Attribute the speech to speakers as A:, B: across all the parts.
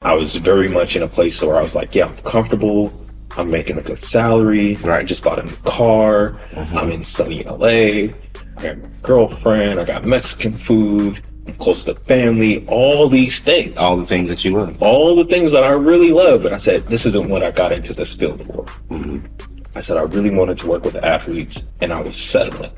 A: I was very much in a place where I was like, yeah, I'm comfortable. I'm making a good salary.
B: Right.
A: I just bought a new car. I'm in sunny LA. I got my girlfriend. I got Mexican food. I'm close to family. All these things.
B: All the things that you love.
A: All the things that I really love. But I said, this isn't what I got into this field for. I said, I really wanted to work with athletes, and I was settling.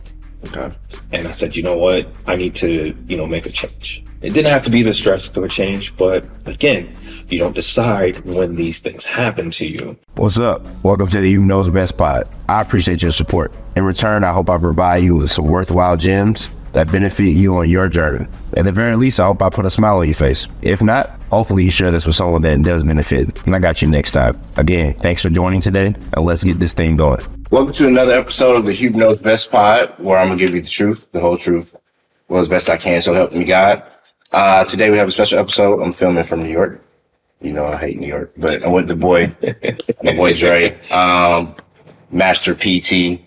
B: Okay.
A: And I said, you know what? I need to, make a change. It didn't have to be this drastic change, but again, you don't decide when these things happen to you.
C: What's up? Welcome to the You Knows Best Pod. I appreciate your support. In return, I hope I provide you with some worthwhile gems that benefit you on your journey. At the very least, I hope I put a smile on your face. If not, hopefully you share this with someone that does benefit. And I got you next time. Again, thanks for joining today, and let's get this thing going.
B: Welcome to another episode of the Hube Knows Best Pod, where I'm going to give you the truth, the whole truth, well as best I can, so help me God. Today we have a special episode. I'm filming from New York. You know I hate New York, but I'm with my boy Dre, Master PT.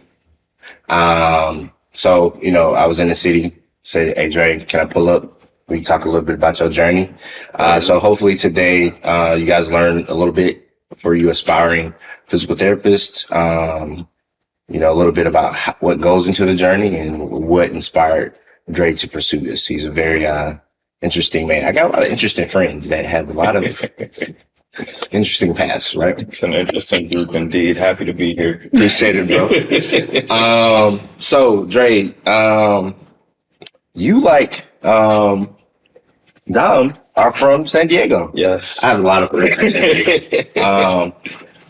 B: So, I was in the city, said, hey, Dre, can I pull up? We talk a little bit about your journey. So hopefully today, you guys learn a little bit for you aspiring physical therapists, a little bit about what goes into the journey and what inspired Dre to pursue this. He's a very, interesting man. I got a lot of interesting friends that have a lot of interesting paths, right?
A: It's an interesting group indeed. Happy to be here.
B: Appreciate it, bro. So Dre, you Dom are from San Diego.
A: Yes.
B: I have a lot of friends in San Diego.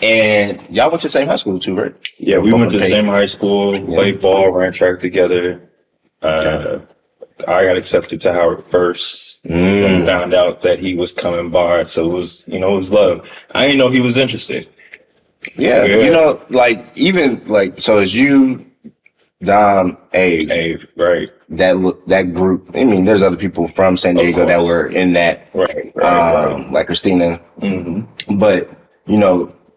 B: And y'all went to the same high school too, right?
A: Yeah, we went to the same high school, played ball, ran track together. I got accepted to Howard first and found out that he was coming by. So it was, it was love. I didn't know he was interested.
B: Yeah. So as you, Dom, Abe,
A: right.
B: That group, I mean, there's other people from San Diego that were in that, right. Like Christina. But,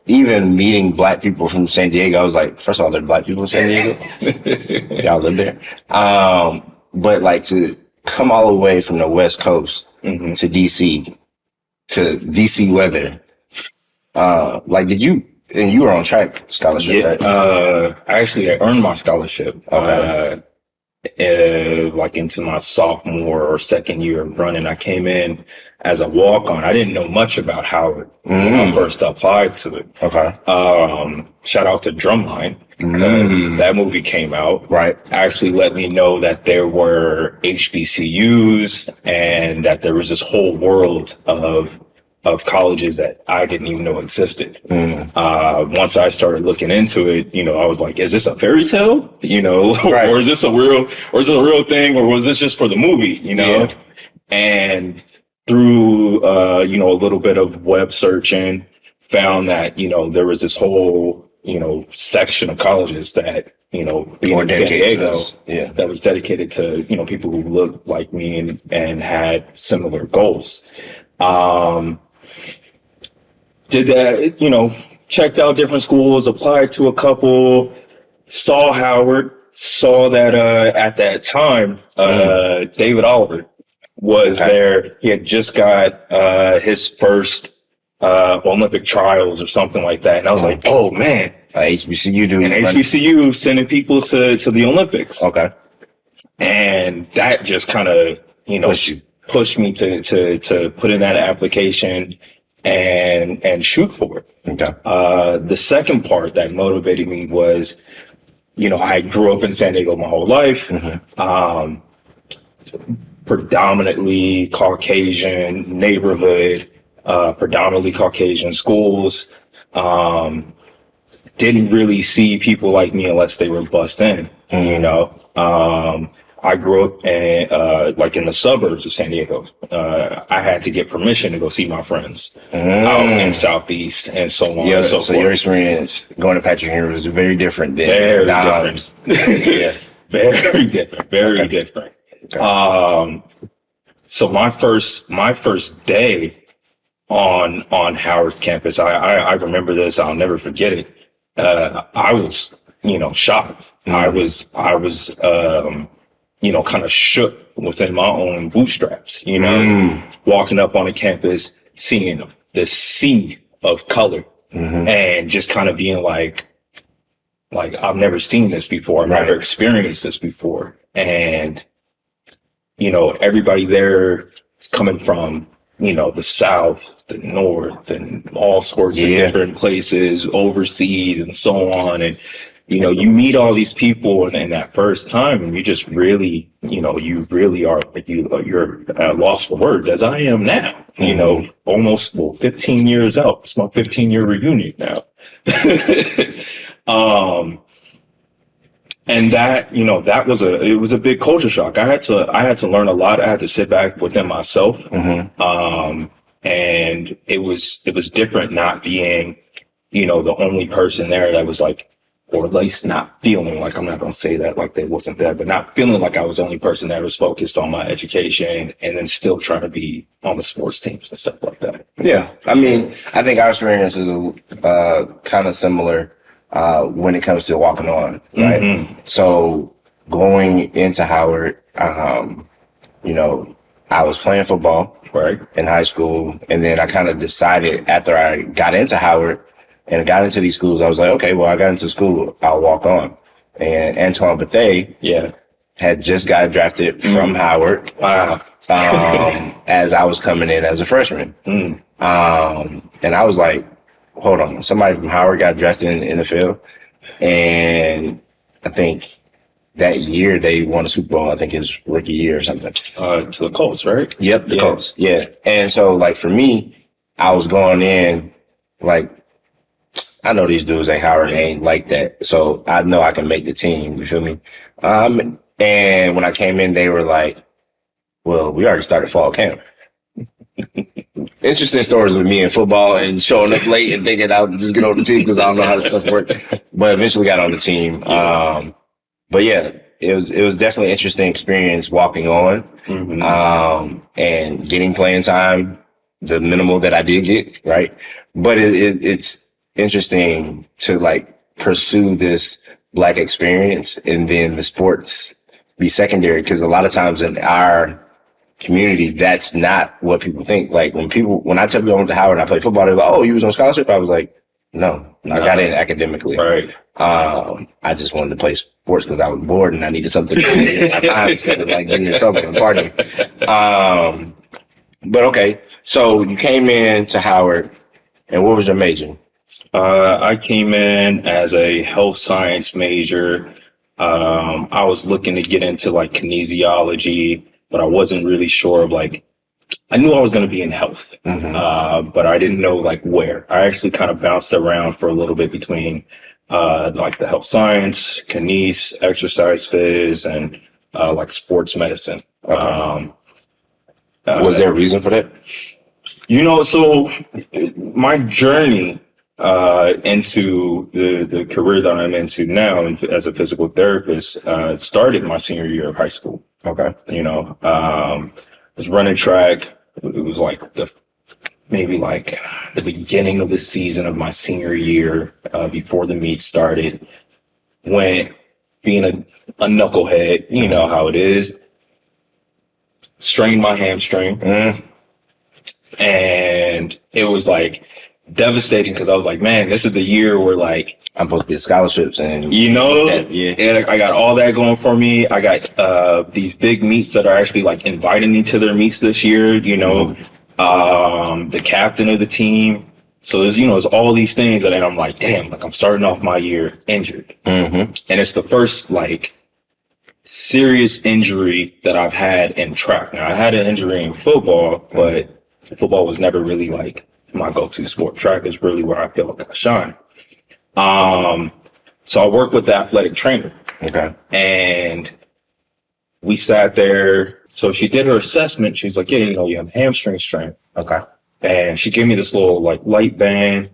B: even meeting black people from San Diego, I was like, first of all, there are black people in San Diego. Y'all live there. But to come all the way from the West Coast to DC weather, did you, and you were on track scholarship, right?
A: I earned my scholarship.
B: Okay.
A: Into my sophomore or second year of running. I came in as a walk-on. I didn't know much about Howard when I first applied to it.
B: Okay.
A: Shout out to Drumline, because that movie came out.
B: Right.
A: Actually let me know that there were HBCUs and that there was this whole world of colleges that I didn't even know existed. Once I started looking into it, I was like, is this a fairy tale?
B: Right.
A: Or is this a real thing? Or was this just for the movie?
B: Yeah.
A: And through, a little bit of web searching, found that, there was this whole, section of colleges that, being in San Diego, that was dedicated to, people who looked like me and had similar goals. Did that, checked out different schools, applied to a couple, saw Howard, saw that, at that time, David Oliver was there. He had just got, his first, Olympic trials or something like that. And I was like, oh man.
B: HBCU dude.
A: And HBCU sending people to the Olympics.
B: Okay.
A: And that just kind of, pushed me to put in that application and shoot for it.
B: Okay.
A: The second part that motivated me was, I grew up in San Diego my whole life. Predominantly Caucasian neighborhood, predominantly Caucasian schools. Didn't really see people like me unless they were bussed in, I grew up in the suburbs of San Diego. I had to get permission to go see my friends out in Southeast and so on and so forth.
B: So your experience going to Patrick Henry was very different than
A: very different. Very different. Very different. Okay. So my first day on Howard's campus, I remember this. I'll never forget it. I was, shocked. I was kind of shook within my own bootstraps, walking up on the campus, seeing this sea of color and just kind of being like, I've never seen this before. I've never experienced this before. And, you know, everybody there is coming from, you know, the South, the North, and all sorts of different places, overseas and so on. And, you know, you meet all these people in that first time, and you just really, you know, you really are, like, you're at a loss for words, as I am now, you know, almost 15 years out. It's my 15-year reunion now. And that, you know, it was a big culture shock. I had to learn a lot. I had to sit back within myself. And it was different not being, you know, the only person there that was like, or at least not feeling like, I'm not going to say that like they wasn't there, but not feeling like I was the only person that was focused on my education and then still trying to be on the sports teams and stuff like that.
B: Yeah. I mean, I think our experience is kind of similar when it comes to walking on, right? So going into Howard, you know, I was playing football in high school, and then I kind of decided after I got into Howard and got into these schools, I was like, okay, well, I got into school, I'll walk on. And Antoine Bethea had just got drafted from Howard as I was coming in as a freshman. And I was like, hold on, somebody from Howard got drafted in the NFL. And I think that year they won a Super Bowl, I think his rookie year or something.
A: To the Colts, right?
B: Yep, the Colts. Yeah. And so, like, for me, I was going in, like, I know these dudes at Howard ain't like that. So I know I can make the team. You feel me? And when I came in, they were like, well, we already started fall camp. Interesting stories with me in football and showing up late and thinking I'll just get on the team because I don't know how this stuff works. But eventually got on the team. But yeah, it was definitely an interesting experience walking on and getting playing time, the minimal that I did get, right? But it's interesting to like pursue this Black experience and then the sports be secondary, because a lot of times in our community, that's not what people think. Like when I tell people I went to Howard and I played football, they're like, oh, you was on scholarship? I was like, no, I got in academically.
A: Right.
B: I just wanted to play sports because I was bored and I needed something to do at my time instead of like getting in trouble and partying. But okay, so you came in to Howard, and what was your major?
A: I came in as a health science major. I was looking to get into like kinesiology, but I wasn't really sure of like, I knew I was going to be in health, but I didn't know like where. I actually kind of bounced around for a little bit between like the health science, kines, exercise phys, and like sports medicine.
B: Was there a reason for that?
A: You know, so my journey into the career that I'm into now as a physical therapist started my senior year of high school.
B: Okay.
A: You know, I was running track. It was like maybe like the beginning of the season of my senior year, before the meet started. Went, being a knucklehead, you know how it is, strained my hamstring. And it was like devastating because I was like, man, this is the year where like
B: I'm supposed to get scholarships and
A: you know,
B: and
A: I got all that going for me. I got these big meets that are actually like inviting me to their meets this year, you know, the captain of the team. So there's, you know, there's all these things that I'm like, damn, like I'm starting off my year injured. And it's the first like serious injury that I've had in track. Now I had an injury in football, but football was never really like my go-to sport. Track is really where I feel like I shine. So I worked with the athletic trainer.
B: okay.
A: And we sat there. So she did her assessment. She's like, yeah, you know, you have hamstring strain.
B: Okay.
A: And she gave me this little like light band.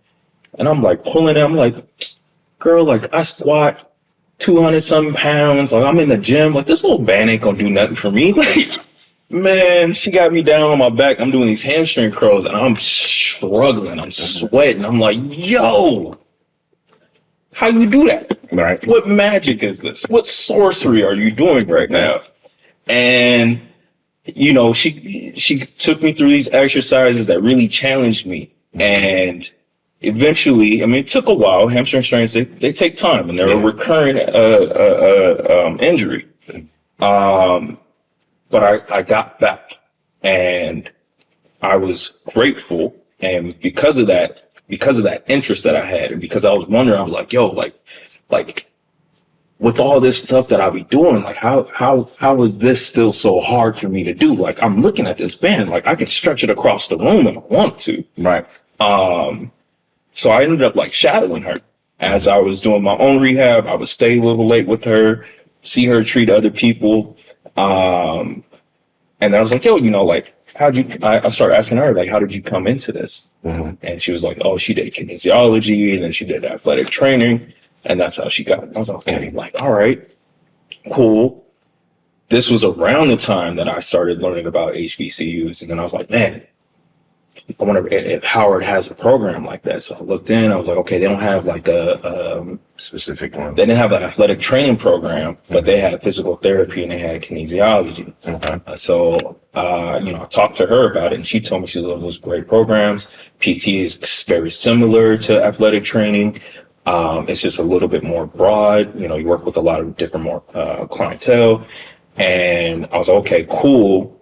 A: And I'm like pulling it. I'm like, girl, like I squat 200 something pounds. Like I'm in the gym. Like this little band ain't gonna do nothing for me. Like, man, she got me down on my back. I'm doing these hamstring curls and I'm struggling. I'm sweating. I'm like, yo, how you do that?
B: Right.
A: What magic is this? What sorcery are you doing right now? And, you know, she took me through these exercises that really challenged me. And eventually, I mean, it took a while. Hamstring strains, they take time, and they're a recurring injury. But I got back, and I was grateful. And because of that interest that I had, and because I was wondering, I was like, yo, like with all this stuff that I be doing, like how is this still so hard for me to do? Like, I'm looking at this band, like I can stretch it across the room if I want to.
B: Right.
A: So I ended up like shadowing her as I was doing my own rehab. I would stay a little late with her, see her treat other people. And I was like, yo, you know, like, I started asking her, like, how did you come into this? And she was like, oh, she did kinesiology, and then she did athletic training, and that's how she got it. I was like, okay, like, all right, cool. This was around the time that I started learning about HBCUs, and then I was like, man, I wonder if Howard has a program like that. So I looked in, I was like, okay, they don't have like a
B: specific one.
A: They didn't have an athletic training program, but they had physical therapy and they had kinesiology. So, you know, I talked to her about it, and she told me she loves those great programs. PT is very similar to athletic training. It's just a little bit more broad. You know, you work with a lot of different more clientele. And I was like, okay, cool.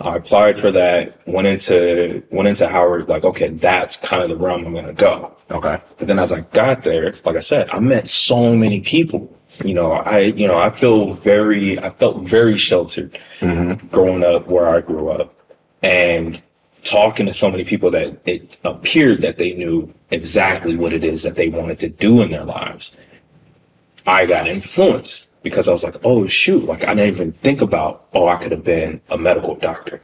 A: I applied for that, went into Howard, like, okay, that's kind of the realm I'm going to go.
B: Okay.
A: But then as I got there, like I said, I met so many people. I felt very sheltered growing up where I grew up, and talking to so many people that it appeared that they knew exactly what it is that they wanted to do in their lives. I got influenced. Because I was like, oh, shoot, like I didn't even think about, I could have been a medical doctor.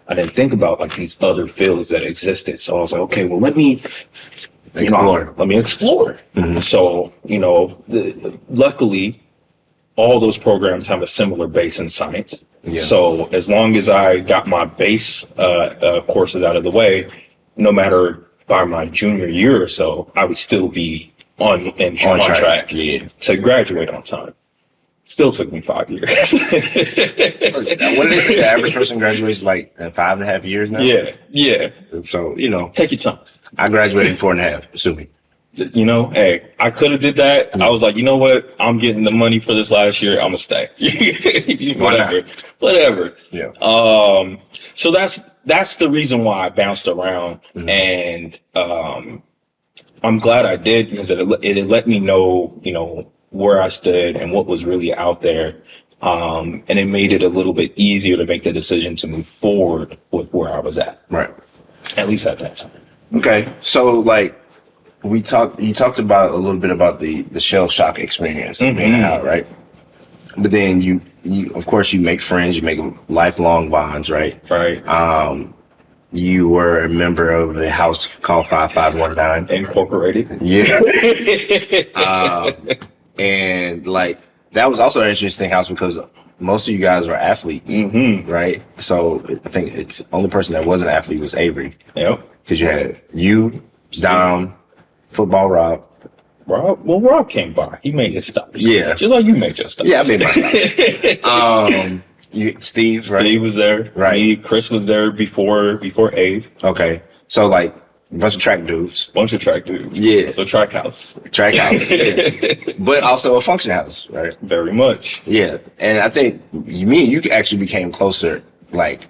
A: I didn't think about like these other fields that existed. So I was like, okay, well, let me explore. So, luckily, all those programs have a similar base in science. Yeah. So as long as I got my base courses out of the way, no matter by my junior year or so, I would still be on track to graduate on time. Still took me 5 years.
B: What did they say? The average person graduates like in 5.5 years now?
A: Yeah.
B: So,
A: take your time.
B: I graduated in 4.5, assuming.
A: Hey, I could have did that. I was like, you know what? I'm getting the money for this last year. I'm gonna stay. Whatever.
B: Yeah.
A: So that's the reason why I bounced around, and I'm glad I did, because it let me know, where I stood and what was really out there. And it made it a little bit easier to make the decision to move forward with where I was at.
B: Right.
A: At least at that time.
B: Okay. So like you talked about a little bit about the shell shock experience being out, right? But then you of course you make friends, you make lifelong bonds, right?
A: Right.
B: You were a member of the house called 5519
A: Incorporated.
B: Yeah. And like that was also an interesting house because most of you guys were athletes, right? So I think it's the only person that wasn't an athlete was Avery.
A: Yep.
B: Because you had you, Dom, football Rob.
A: Rob came by. He made his stops.
B: Yeah.
A: Just like you made your stops.
B: Yeah, I made my stops. Steve, right?
A: Steve was there.
B: Right.
A: Me, Chris was there before Ave.
B: Okay. So like a bunch of track dudes.
A: Yeah. So track house.
B: Yeah. But also a function house, right?
A: Very much.
B: Yeah. And I think me and you actually became closer like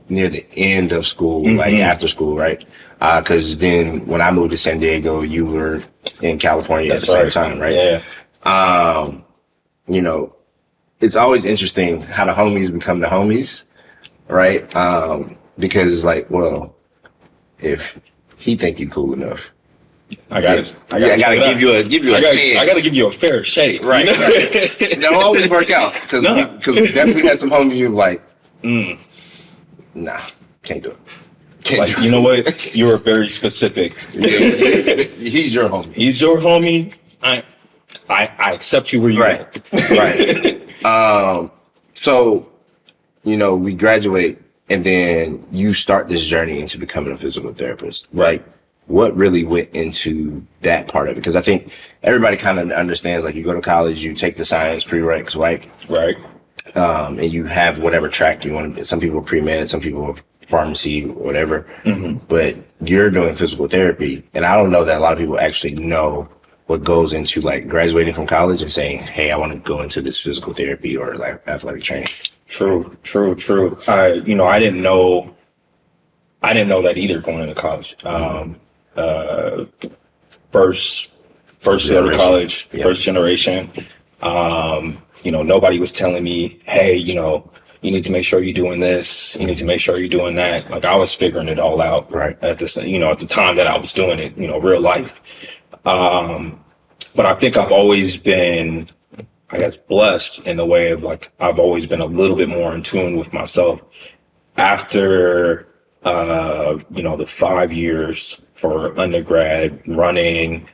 B: near the end of school, like after school, right? Because then when I moved to San Diego, you were in California at the same time, right?
A: Yeah.
B: It's always interesting how the homies become the homies, right? Because it's like, well, if he think you cool enough,
A: I gotta
B: give you a chance.
A: I gotta give you a fair shake,
B: right? Right. It don't always work out because we definitely had some homies you like, nah, can't do it.
A: You know what? You were very specific.
B: He's your homie.
A: He's your homie. I accept you where you are.
B: Right. So, we graduate and then you start this journey into becoming a physical therapist. Like, what really went into that part of it? Because I think everybody kind of understands, like, you go to college, you take the science prereqs, right?
A: Right.
B: And you have whatever track you want to be. Some people are pre-med, some people are pharmacy, whatever. But you're doing physical therapy, and I don't know that a lot of people actually know what goes into like graduating from college and saying, "Hey, I want to go into this physical therapy or like athletic training."
A: True. I didn't know that either going into college. First year of college, first generation. Nobody was telling me, hey, you need to make sure you're doing this. You need to make sure you're doing that. Like I was figuring it all out at this, at the time that I was doing it, real life. But I think I've always been, I guess, blessed in the way of like, I've always been a little bit more in tune with myself after, the 5 years for undergrad running,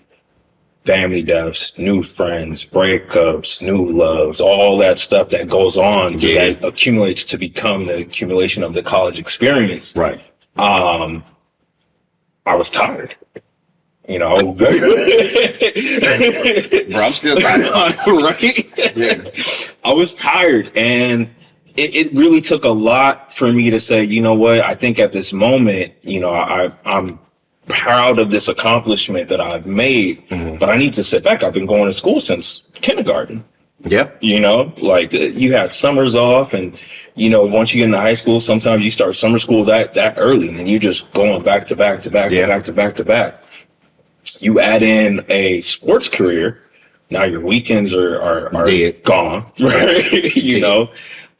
A: family deaths, new friends, breakups, new loves, all that stuff that goes on that accumulates to become the accumulation of the college experience.
B: Right.
A: I was tired. Bro,
B: I'm still tired.
A: Right? Yeah. I was tired, and it really took a lot for me to say, you know what, I think at this moment, I'm proud of this accomplishment that I've made, but I need to sit back. I've been going to school since kindergarten.
B: Yeah.
A: You had summers off, and, once you get into high school, sometimes you start summer school that early, and then you just going back to back to back to back to back to back. You add in a sports career, now your weekends are gone, right?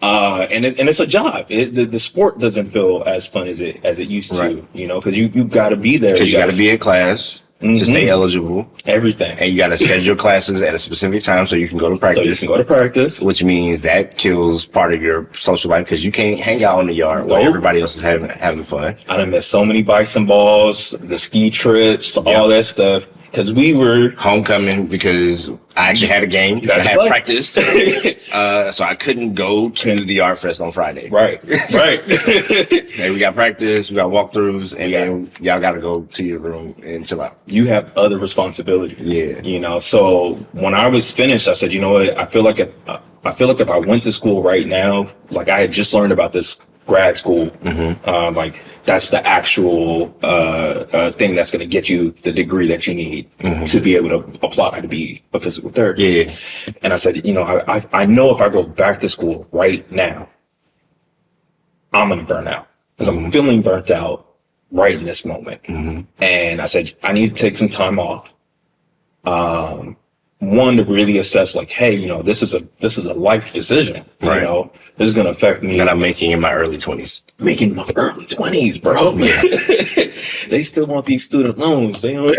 A: And it's a job. The sport doesn't feel as fun as it used to, because you got to be there.
B: Because you got to be in class to stay eligible.
A: Everything.
B: And you got to schedule classes at a specific time so you can go to practice. Which means that kills part of your social life because you can't hang out in the yard while everybody else is having fun. I
A: done missed so many bikes and balls, the ski trips, all that stuff. Because we were
B: homecoming because I actually had a game. I had practice. So I couldn't go to the Art Fest on Friday.
A: Right.
B: Hey, we got practice, we got walkthroughs, and then y'all got to go to your room and chill out.
A: You have other responsibilities. Yeah. So when I was finished, I said, you know what? I feel like if I went to school right now, like I had just learned about this grad school, like that's the actual thing that's going to get you the degree that you need to be able to apply to be a physical therapist. Yeah. And I said, I know if I go back to school right now, I'm going to burn out because I'm feeling burnt out right in this moment. And I said, I need to take some time off. One, to really assess like, hey, this is a life decision.
B: Right.
A: This is going to affect me.
B: That I'm making in my early 20s.
A: Making my early 20s, bro. Yeah. They still want these student loans. They're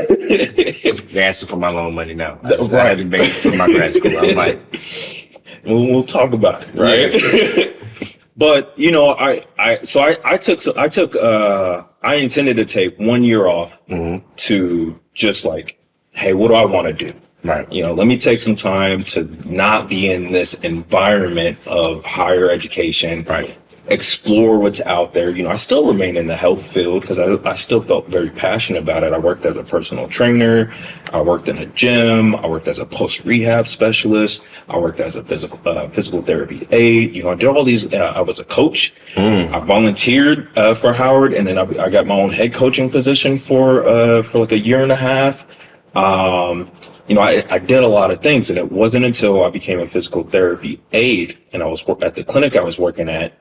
B: asking for my loan money now. I haven't paid for my grad school. I'm like,
A: we'll talk about it, right? Yeah. But I intended to take 1 year off to just like, hey, what do I want to do?
B: Right.
A: Let me take some time to not be in this environment of higher education.
B: Right.
A: Explore what's out there. I still remain in the health field because I still felt very passionate about it. I worked as a personal trainer. I worked in a gym. I worked as a post-rehab specialist. I worked as a physical therapy aide. I did all these. I was a coach. I volunteered for Howard, and then I got my own head coaching position for like a year and a half. I did a lot of things, and it wasn't until I became a physical therapy aide and I was at the clinic I was working at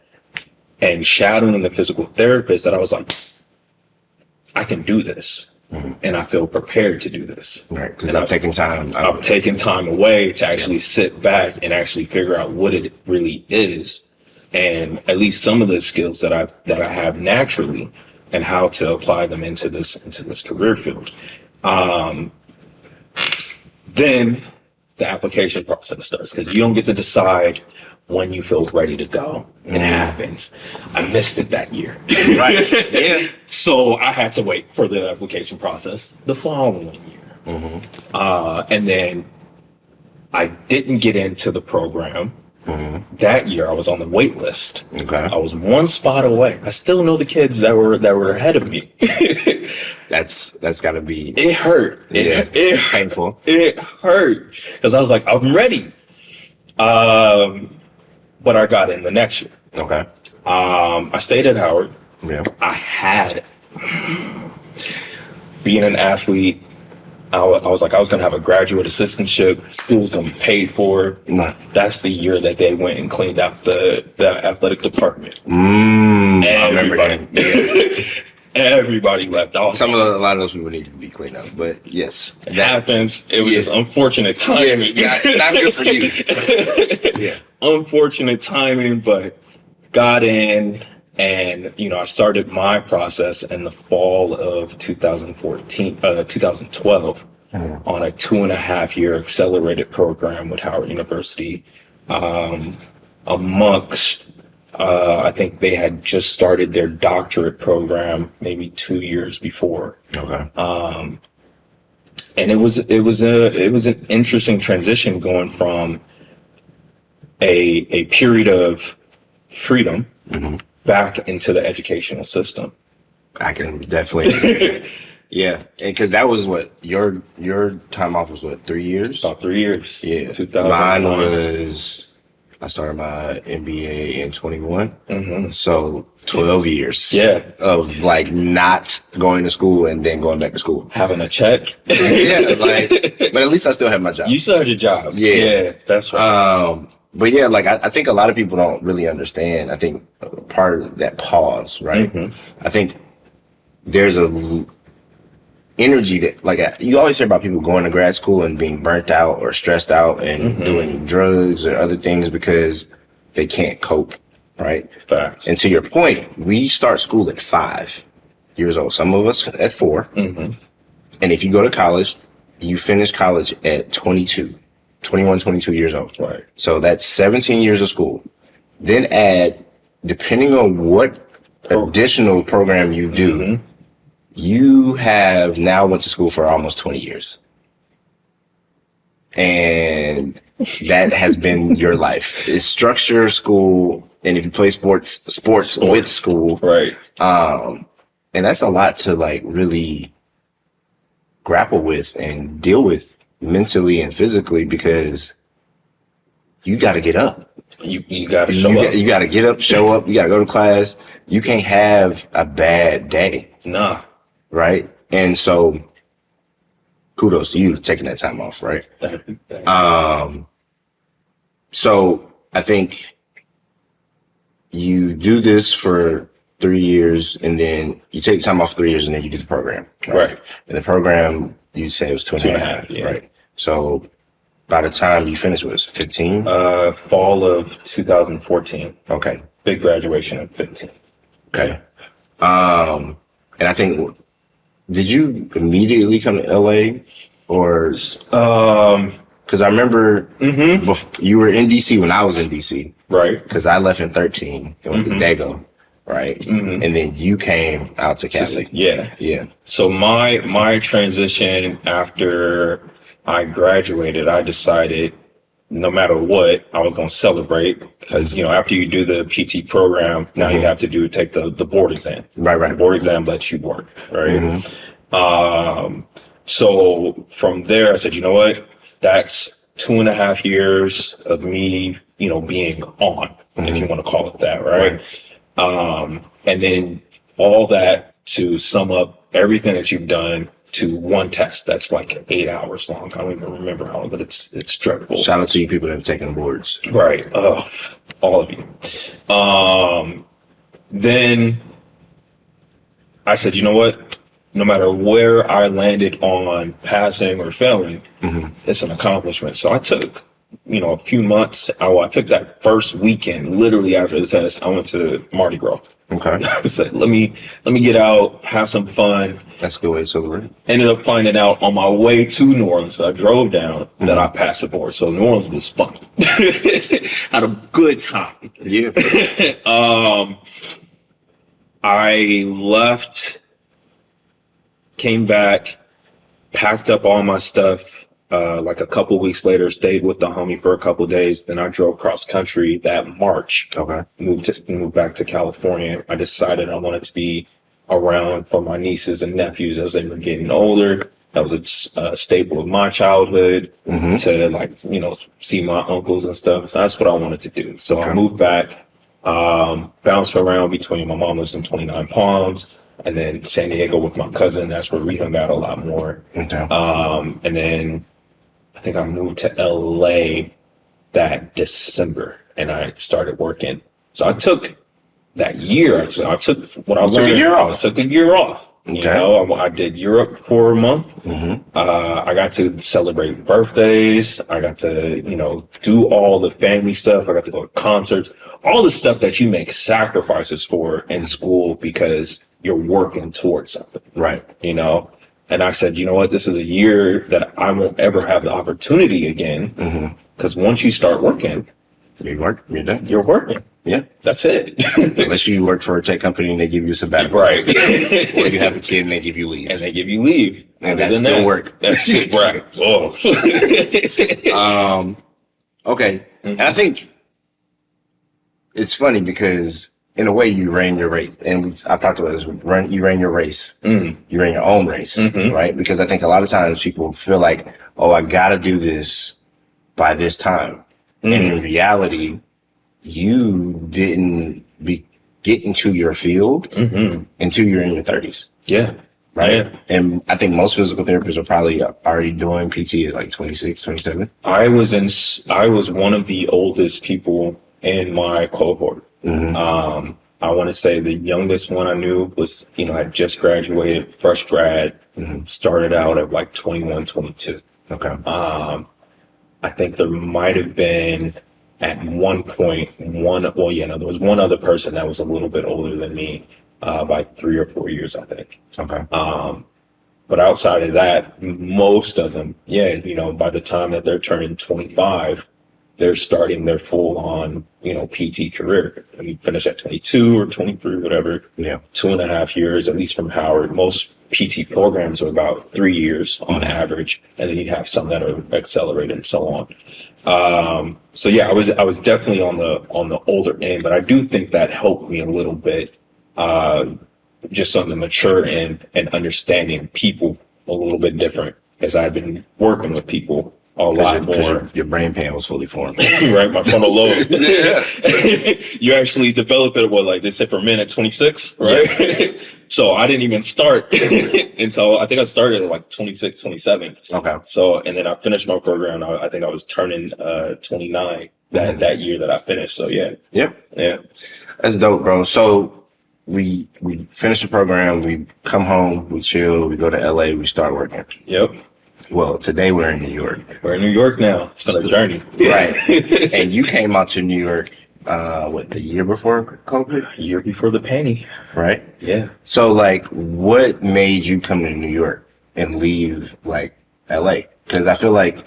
A: and shadowing the physical therapist that I was like, I can do this. And I feel prepared to do this.
B: Right. Because I've taken time.
A: I've taken time away to actually sit back and actually figure out what it really is. And at least some of the skills that I have naturally and how to apply them into this career field. Then the application process starts because you don't get to decide when you feel ready to go. It happens. I missed it that year.
B: Right. Yeah.
A: So I had to wait for the application process the following year. And then I didn't get into the program. That year I was on the wait list.
B: Okay.
A: I was one spot away. I still know the kids that were ahead of me.
B: That's gotta be.
A: It hurt. It
B: painful.
A: It hurt because I was like, I'm ready. But I got in the next year.
B: Okay.
A: I stayed at Howard
B: Yeah.
A: I had being an athlete. I was like, I was going to have a graduate assistantship. School was going to be paid for.
B: Right.
A: That's the year that they went and cleaned out the athletic department.
B: I remember that. Yeah.
A: Everybody left off.
B: A lot of those people need to be cleaned up, but yes,
A: It happens. It was just unfortunate timing.
B: not good for you. Yeah.
A: Unfortunate timing, but got in and, I started my process in the fall of 2012 on a 2.5-year accelerated program with Howard University. Amongst, I think they had just started their doctorate program maybe 2 years before.
B: Okay.
A: And it was an interesting transition going from a period of freedom back into the educational system.
B: I can definitely. Yeah, because that was what your time off was. What, 3 years?
A: About 3 years.
B: Yeah.
A: 2009.
B: Mine was. I started my MBA in 21, so 12 years.
A: Yeah.
B: Of like not going to school and then going back to school.
A: Having a check.
B: Yeah, but at least I still have my job.
A: You still had your job.
B: Yeah.
A: That's right.
B: But yeah, like I think a lot of people don't really understand. I think part of that pause, right? I think there's a energy that, like, you always hear about people going to grad school and being burnt out or stressed out and doing drugs or other things because they can't cope, right?
A: Facts.
B: And to your point, we start school at 5 years old. Some of us at 4. And if you go to college, you finish college at 21, 22 years old.
A: Right.
B: So that's 17 years of school. Then add, depending on what additional program you do, you have now went to school for almost 20 years. And that has been your life. It's structure, school, and if you play sports with school.
A: Right.
B: And that's a lot to like really grapple with and deal with mentally and physically, because you got to get up.
A: You got to show up.
B: You got to get up, show up. You got to go to class. You can't have a bad day.
A: Nah.
B: Right. And so kudos to you for taking that time off. Right.
A: Thank you.
B: So I think you do this for 3 years and then you take time off 3 years and then you do the program.
A: Right.
B: And the program, you say it was 2.5.
A: Yeah.
B: Right. So by the time you finish, what was it, 15?
A: Fall of 2014.
B: Okay.
A: Big graduation of 15.
B: Okay. And I think, did you immediately come to LA or? Because I remember you were in DC when I was in DC.
A: Right.
B: Because I left in 13 and went to Dago. Right. And then you came out to Cali.
A: Yeah.
B: Yeah.
A: So my transition after I graduated, I decided no matter what, I was going to celebrate because, after you do the PT program, now you have to take the board exam.
B: Right.
A: The board exam lets you work. Right. So from there, I said, you know what? That's 2.5 years of me, being on, if you want to call it that. Right. And then all that to sum up everything that you've done to one test that's like 8 hours long. I don't even remember how long, but it's dreadful.
B: Shout out to you people that have taken boards.
A: Right. All of you. Then I said, you know what? No matter where I landed on passing or failing, it's an accomplishment. So I took, a few months. I took that first weekend, literally after the test, I went to Mardi Gras.
B: Okay.
A: I said, let me get out, have some fun.
B: That's a good way to celebrate.
A: Ended up finding out on my way to New Orleans, so I drove down, that I passed the board. So New Orleans was fun. Had a good time.
B: Yeah.
A: I left, came back, packed up all my stuff. Like a couple weeks later, stayed with the homie for a couple days. Then I drove cross country that March.
B: Okay.
A: Moved back to California. I decided I wanted to be around for my nieces and nephews as they were getting older. That was a staple of my childhood to see my uncles and stuff. So that's what I wanted to do. So I moved back. Bounced around between my mom lives in 29 Palms and then San Diego with my cousin. That's where we hung out a lot more.
B: Okay.
A: And then I think I moved to LA that December and I started working. So I took that year. I took what I learned.
B: A year off.
A: I took a year off.
B: Okay.
A: You know, I did Europe for a month. I got to celebrate birthdays. I got to, you know, do all the family stuff. I got to go to concerts, all the stuff that you make sacrifices for in school because you're working towards something.
B: Right.
A: You know, and I said, you know what, this is a year that I won't ever have the opportunity again. Because once you start working,
B: you're done.
A: You're working.
B: Yeah.
A: That's it.
B: Unless you work for a tech company and they give you a sabbatical.
A: Right.
B: Or you have a kid and they give you leave.
A: And they give you leave.
B: And that's still work.
A: That's it. Right. Oh.
B: Okay. And I think it's funny because in a way you ran your race. And I've talked about this. You ran your race. You ran your own race. Right. Because I think a lot of times people feel like, oh, I got to do this by this time. And in reality, you didn't get into your field until you're in your 30s.
A: Yeah.
B: Right.
A: Yeah.
B: And I think most physical therapists are probably already doing PT at like 26, 27.
A: I was one of the oldest people in my cohort. I want to say the youngest one I knew was, you know, I just graduated, fresh grad, started out at like 21, 22.
B: Okay.
A: I think there might have been at one point there was one other person that was a little bit older than me by 3 or 4 years, I think.
B: Okay.
A: But outside of that, most of them, you know, by the time that they're turning 25, they're starting their full on, you know, PT career. And you finish at 22 or 23, whatever.
B: Yeah. 2.5
A: years, at least from Howard. Most PT programs are about 3 years on average. And then you have some that are accelerated and so on. So yeah, I was definitely on the older end, but I do think that helped me a little bit, just on the mature end and understanding people a little bit different as I've been working with people a lot more.
B: Your brain pan was fully formed.
A: Right, my frontal lobe.
B: Yeah.
A: You actually develop it, like they said, for men at 26, right? Yeah. So I didn't even start until I think I started at like 26, 27.
B: Okay.
A: So, and then I finished my program. I think I was turning 29 that year that I finished. So yeah.
B: Yep.
A: Yeah.
B: That's dope, bro. So we finish the program, we come home, we chill, we go to LA, we start working.
A: Yep.
B: Well, today we're in New York.
A: We're in New York now. It's been a journey.
B: Right. And you came out to New York, the year before COVID?
A: A year before the penny.
B: Right?
A: Yeah.
B: So, like, what made you come to New York and leave, like, LA? Because I feel like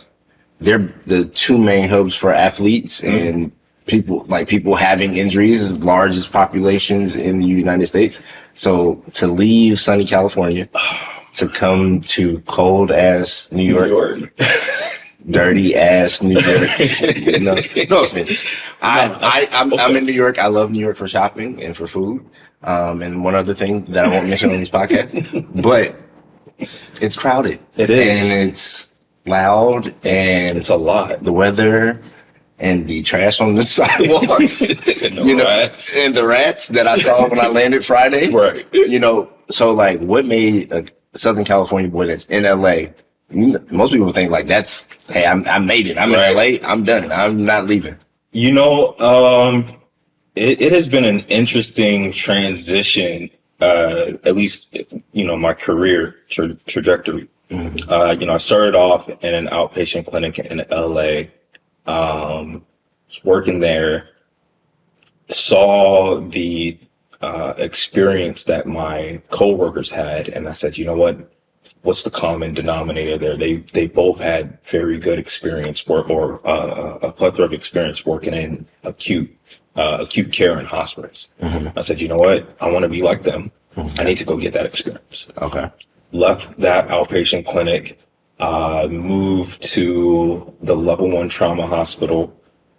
B: they're the two main hubs for athletes and people having injuries, largest populations in the United States. So, to leave sunny California, to come to cold ass New York. Dirty ass New York. No offense. I'm in New York. I love New York for shopping and for food. And one other thing that I won't mention on this podcast, but it's crowded.
A: It is.
B: And it's loud and
A: it's a lot.
B: The weather and the trash on the sidewalks. And the rats that I saw when I landed Friday.
A: Right.
B: So like what made a Southern California boy that's in LA, most people think like hey, I made it. I'm in LA. I'm done. I'm not leaving.
A: It has been an interesting transition, at least, my career trajectory. I started off in an outpatient clinic in LA, was working there, saw the experience that my coworkers had. And I said, you know what's the common denominator there? They both had very good experience or a plethora of experience working in acute care in hospitals. I said, you know what? I want to be like them. I need to go get that experience.
B: Okay.
A: Left that outpatient clinic, moved to the level 1 trauma hospital,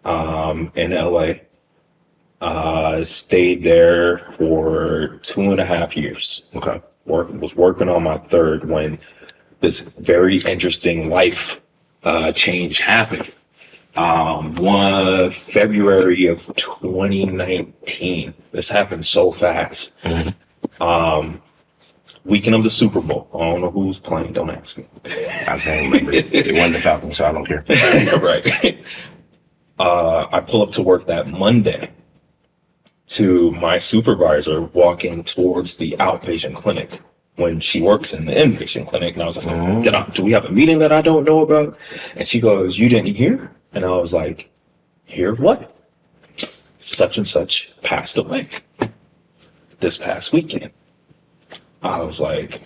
A: in LA. Stayed there for 2.5 years.
B: Okay.
A: Was working on my third when this very interesting life change happened. One February of 2019. This happened so fast. Weekend of the Super Bowl. I don't know who's playing. Don't ask me.
B: I can't remember. It wasn't the Falcons, so I don't care.
A: Right. I pull up to work that Monday to my supervisor walking towards the outpatient clinic when she works in the inpatient clinic. And I was like, do we have a meeting that I don't know about? And she goes, you didn't hear? And I was like, hear what? Such and such passed away this past weekend. I was like,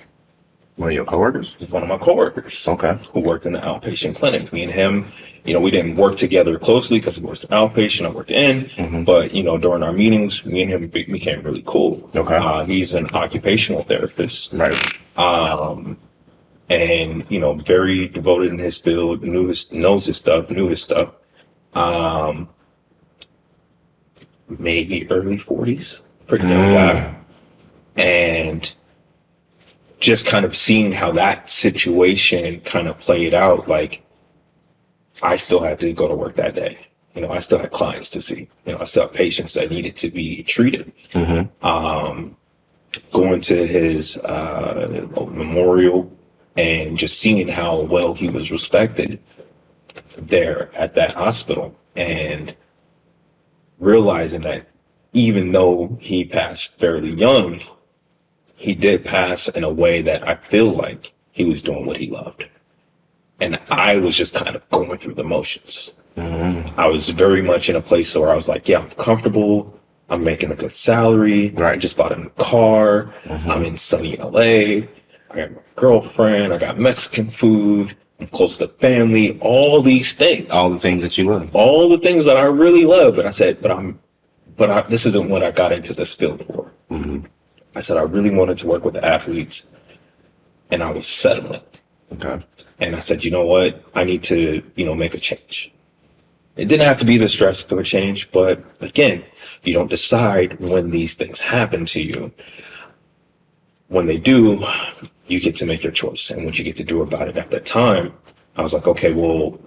B: one of your coworkers?
A: One of my coworkers.
B: Okay.
A: Who worked in the outpatient clinic. Me and him, we didn't work together closely because he worked in outpatient, I worked in. But, during our meetings, me and him became really cool.
B: Okay.
A: He's an occupational therapist.
B: Right.
A: And, very devoted in his field, knows his stuff, knew his stuff. Maybe early 40s. Pretty young guy. And just kind of seeing how that situation kind of played out, like, I still had to go to work that day. I still had clients to see. I still had patients that needed to be treated. Going to his memorial and just seeing how well he was respected there at that hospital, and realizing that even though he passed fairly young, he did pass in a way that I feel like he was doing what he loved. And I was just kind of going through the motions. I was very much in a place where I was like, yeah, I'm comfortable. I'm making a good salary.
B: Right.
A: I just bought a new car. I'm in sunny LA. I got my girlfriend. I got Mexican food. I'm close to family. All these things.
B: All the things that you love.
A: All the things that I really love. But I said, this isn't what I got into this field for. I said, I really wanted to work with the athletes, and I was settling.
B: Okay.
A: And I said, you know what? I need to, make a change. It didn't have to be this drastic of a change, but again, you don't decide when these things happen to you. When they do, you get to make your choice and what you get to do about it. At that time, I was like, okay, well,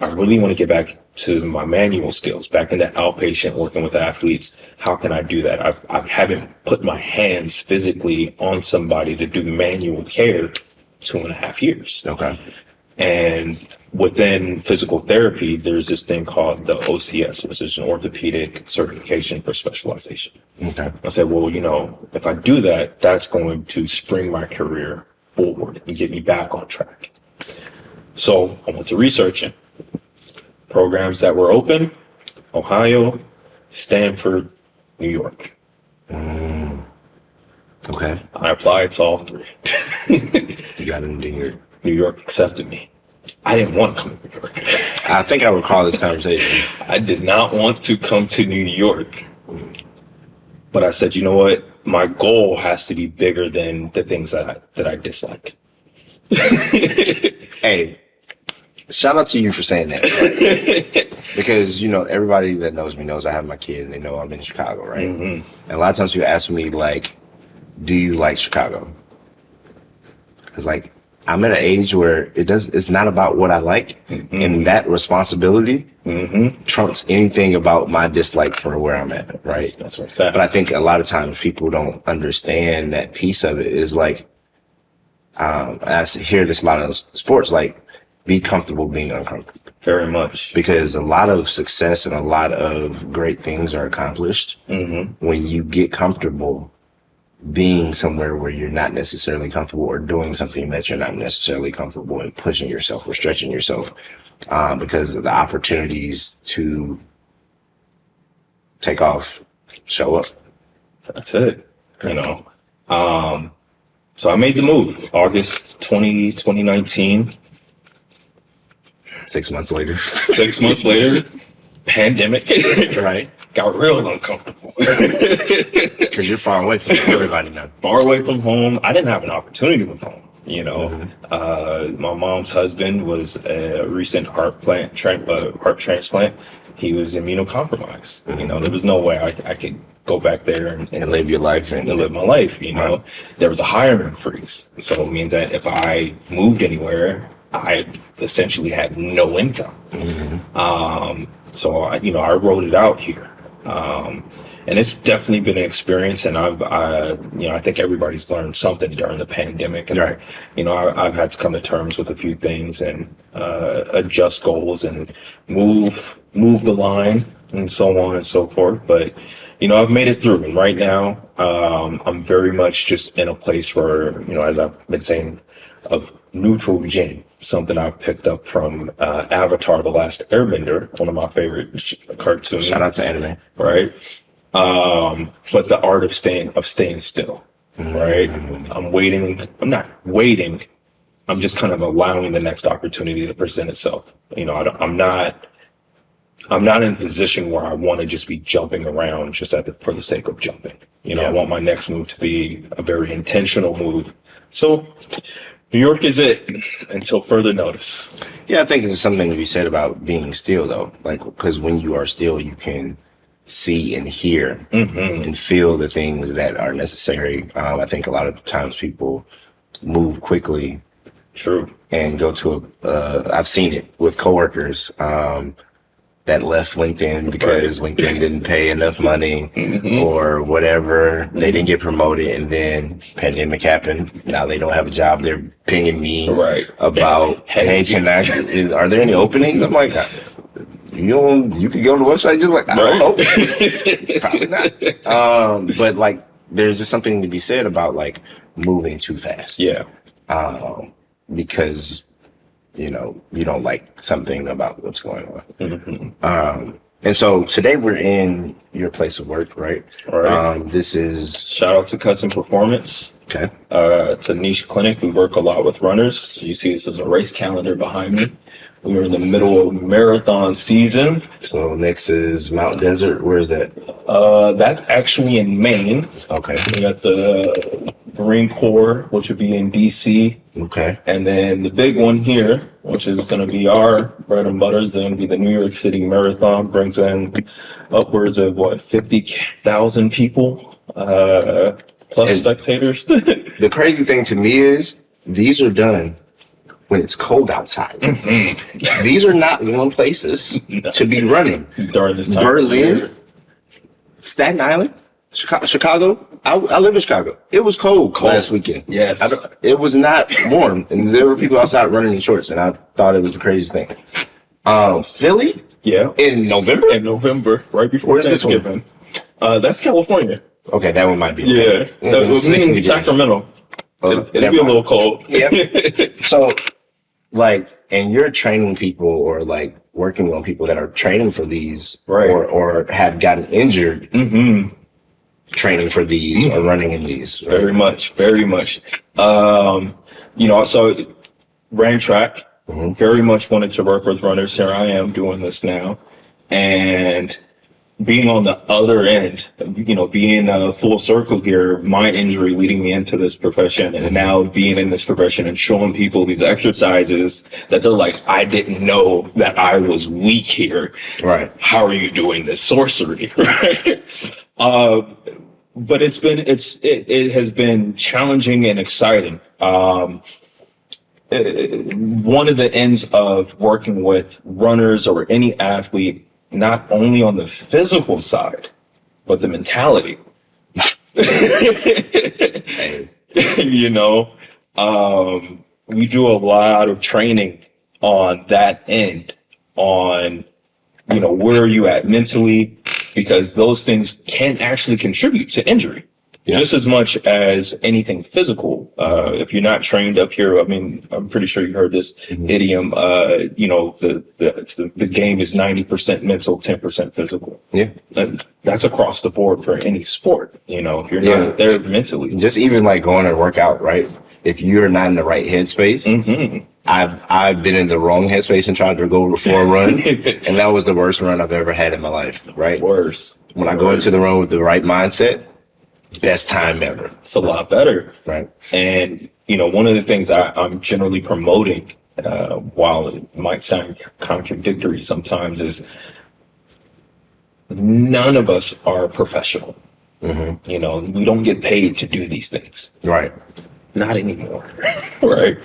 A: I really want to get back to my manual skills, back into outpatient, working with athletes. How can I do that? I haven't put my hands physically on somebody to do manual care 2.5 years.
B: Okay.
A: And within physical therapy, there's this thing called the OCS, which is an orthopedic certification for specialization.
B: Okay.
A: I said, well, if I do that, that's going to spring my career forward and get me back on track. So I went to researching programs that were open: Ohio, Stanford, New York.
B: Okay.
A: I applied to all three.
B: You got into New York.
A: New York accepted me. I didn't want to come to New York.
B: I think I recall this conversation.
A: I did not want to come to New York. But I said, you know what? My goal has to be bigger than the things that I dislike.
B: Hey, shout out to you for saying that. Right? Because, everybody that knows me knows I have my kid and they know I'm in Chicago, right? And a lot of times people ask me, like, do you like Chicago? It's like, I'm at an age where it's not about what I like, and that responsibility trumps anything about my dislike for where I'm at, right?
A: That's where it's at.
B: But I think a lot of times people don't understand that piece of it is like, I hear this a lot of sports, like, be comfortable being uncomfortable.
A: Very much.
B: Because a lot of success and a lot of great things are accomplished when you get comfortable being somewhere where you're not necessarily comfortable, or doing something that you're not necessarily comfortable in, pushing yourself or stretching yourself, because of the opportunities to take off show up.
A: That's it. So I made the move August 2019.
B: 6 months later.
A: 6 months later, pandemic.
B: Right.
A: Got real uncomfortable.
B: Because you're far away from everybody now.
A: Far away from home. I didn't have an opportunity with home. My mom's husband was a recent heart transplant. He was immunocompromised. There was no way I could go back there and
B: live your life and
A: live my life. There was a hiring freeze. So it means that if I moved anywhere, I essentially had no income. So I wrote it out here. And it's definitely been an experience, and I think everybody's learned something during the pandemic. And
B: Right.
A: I've had to come to terms with a few things and adjust goals and move the line and so on and so forth. But I've made it through, and right now I'm very much just in a place where as I've been saying, of neutral gin, something I've picked up from Avatar: The Last Airbender, one of my favorite cartoons.
B: Shout out to anime.
A: Right? But the art of staying still, right? I'm waiting. I'm not waiting. I'm just kind of allowing the next opportunity to present itself. I'm not in a position where I want to just be jumping around just for the sake of jumping. I want my next move to be a very intentional move. So New York is it until further notice.
B: Yeah, I think there's something to be said about being still, though. Like, because when you are still, you can see and hear and feel the things that are necessary. I think a lot of times people move quickly.
A: True.
B: And go to I've seen it with coworkers that left LinkedIn because LinkedIn didn't pay enough money or whatever. They didn't get promoted, and then pandemic happened. Now they don't have a job. They're pinging me about, hey, are there any openings? I'm like, you could go on the website just like, I don't know. Probably not. But like, there's just something to be said about like moving too fast.
A: Yeah.
B: Because you don't like something about what's going on. And so today we're in your place of work, right?
A: All right.
B: This is
A: Shout out to Custom Performance.
B: okay.
A: It's a niche clinic. We work a lot with runners. You see this is a race calendar behind me. We're in the middle of marathon season.
B: So next is Mount Desert. Where is that?
A: That's actually in Maine.
B: Okay.
A: We got the Marine Corps, which would be in DC.
B: Okay.
A: And then the big one here, which is going to be our bread and butter, is going to be the New York City Marathon. Brings in upwards of 50,000 people, plus spectators.
B: The crazy thing to me is these are done when it's cold outside. These are not warm places to be running.
A: During this time.
B: Berlin, Staten Island, Chicago. I live in Chicago. It was cold last weekend.
A: Yes.
B: It was not warm. And there were people outside running in shorts, and I thought it was the craziest thing. Philly?
A: Yeah.
B: In November?
A: In November, right before
B: Where's this one?
A: Thanksgiving. That's California.
B: Okay, that one might be.
A: Yeah. That was in Sacramento. It'll be a little cold.
B: Yeah. So, like, and you're training people or like working on people that are training for these,
A: Right.
B: or have gotten injured training for these or running in these. Right?
A: Very much. So ran track, very much wanted to work with runners. Here I am doing this now. And being on the other end, being full circle here, my injury leading me into this profession, and now being in this profession and showing people these exercises that they're like, I didn't know that I was weak here.
B: Right.
A: How are you doing this sorcery? Right. But it has been challenging and exciting. One of the ends of working with runners or any athlete, not only on the physical side, but the mentality. We do a lot of training on that end, on, where are you at mentally? Because those things can actually contribute to injury just as much as anything physical. If you're not trained up here, I mean, I'm pretty sure you heard this idiom, the game is 90% mental, 10% physical.
B: Yeah.
A: And that's across the board for any sport. If you're not there mentally.
B: Just even like going to work out, right? If you're not in the right headspace, I've been in the wrong headspace and tried to go for a run, and that was the worst run I've ever had in my life. Right?
A: Worse.
B: When I go into the run with the right mindset, best time ever.
A: It's a lot better.
B: Right.
A: And one of the things I'm generally promoting, while it might sound contradictory sometimes, is none of us are professional. We don't get paid to do these things.
B: Right.
A: Not anymore. Right.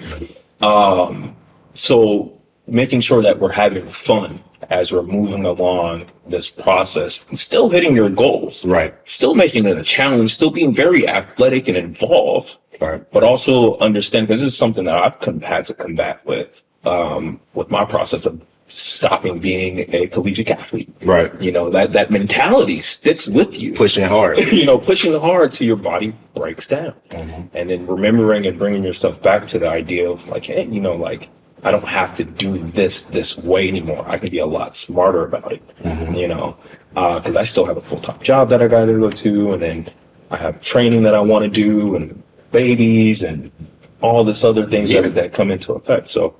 A: So making sure that we're having fun as we're moving along this process, still hitting your goals,
B: Right.
A: still making it a challenge, still being very athletic and involved,
B: Right.
A: but also understand, because this is something that I've had to combat with my process of stopping being a collegiate athlete.
B: Right.
A: You know, that mentality sticks with you.
B: Pushing hard.
A: You know, pushing hard till your body breaks down.
B: Mm-hmm.
A: And then remembering and bringing yourself back to the idea of like, hey, you know, like, I don't have to do this way anymore. I can be a lot smarter about it,
B: Mm-hmm.
A: you know, because I still have a full-time job that I got to go to. And then I have training that I want to do and babies and all this other things that come into effect. So,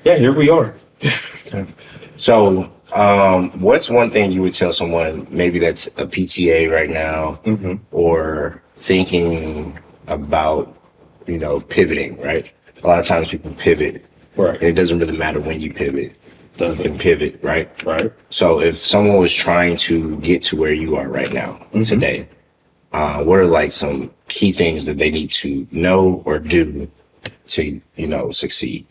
A: yeah, here we are.
B: So, what's one thing you would tell someone maybe that's a PTA right now or thinking about, you know, pivoting, right? A lot of times people pivot.
A: Right.
B: And it doesn't really matter when you pivot. You can pivot, right?
A: Right.
B: So if someone was trying to get to where you are right now, today, what are like some key things that they need to know or do to, you know, succeed?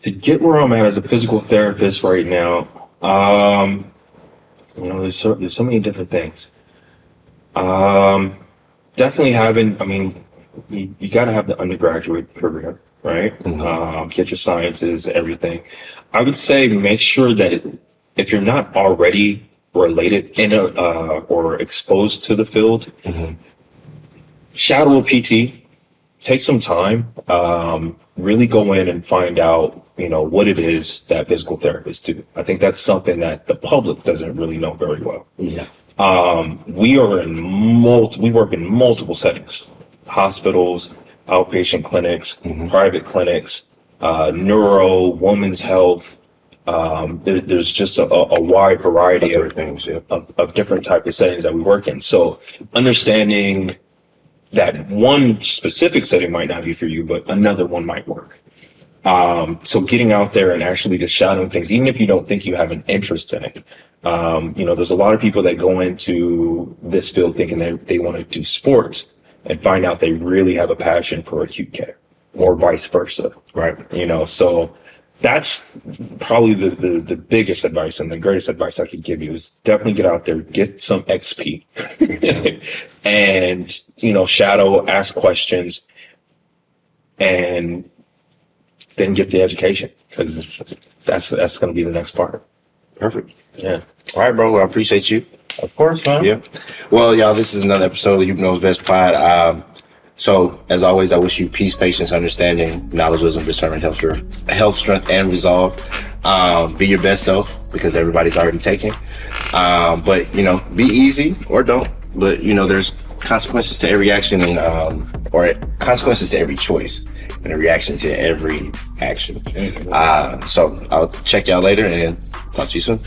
A: To get where I'm at as a physical therapist right now, you know, there's so many different things. Definitely having, I mean, you got to have the undergraduate career, right? Get your sciences, everything. I would say make sure that if you're not already related in or exposed to the field, shadow a PT, take some time, really go in and find out, you know, what it is that physical therapists do. I think that's something that the public doesn't really know very well.
B: Yeah.
A: We work in multiple settings: hospitals, outpatient clinics, private clinics, neuro, women's health. There's just a wide variety of
B: things,
A: of different type of settings that we work in. So understanding that one specific setting might not be for you, but another one might work. So getting out there and actually just shadowing things, even if you don't think you have an interest in it. You know, there's a lot of people that go into this field thinking they want to do sports and find out they really have a passion for acute care, or vice versa.
B: Right.
A: You know, so that's probably the biggest advice and the greatest advice I could give you is definitely get out there, get some XP and, you know, shadow, ask questions, and then get the education, because that's going to be the next part.
B: Perfect.
A: Yeah.
B: All right, bro. Well, I appreciate you.
A: Of course, man.
B: Yeah. Well, y'all, this is another episode of You Know's Best Pod. So, as always, I wish you peace, patience, understanding, knowledge, wisdom, discernment, health, strength, and resolve. Be your best self, because everybody's already taken. But, you know, be easy or don't. But, you know, there's consequences to every action and, or consequences to every choice and a reaction to every action. So, I'll check y'all later and talk to you soon.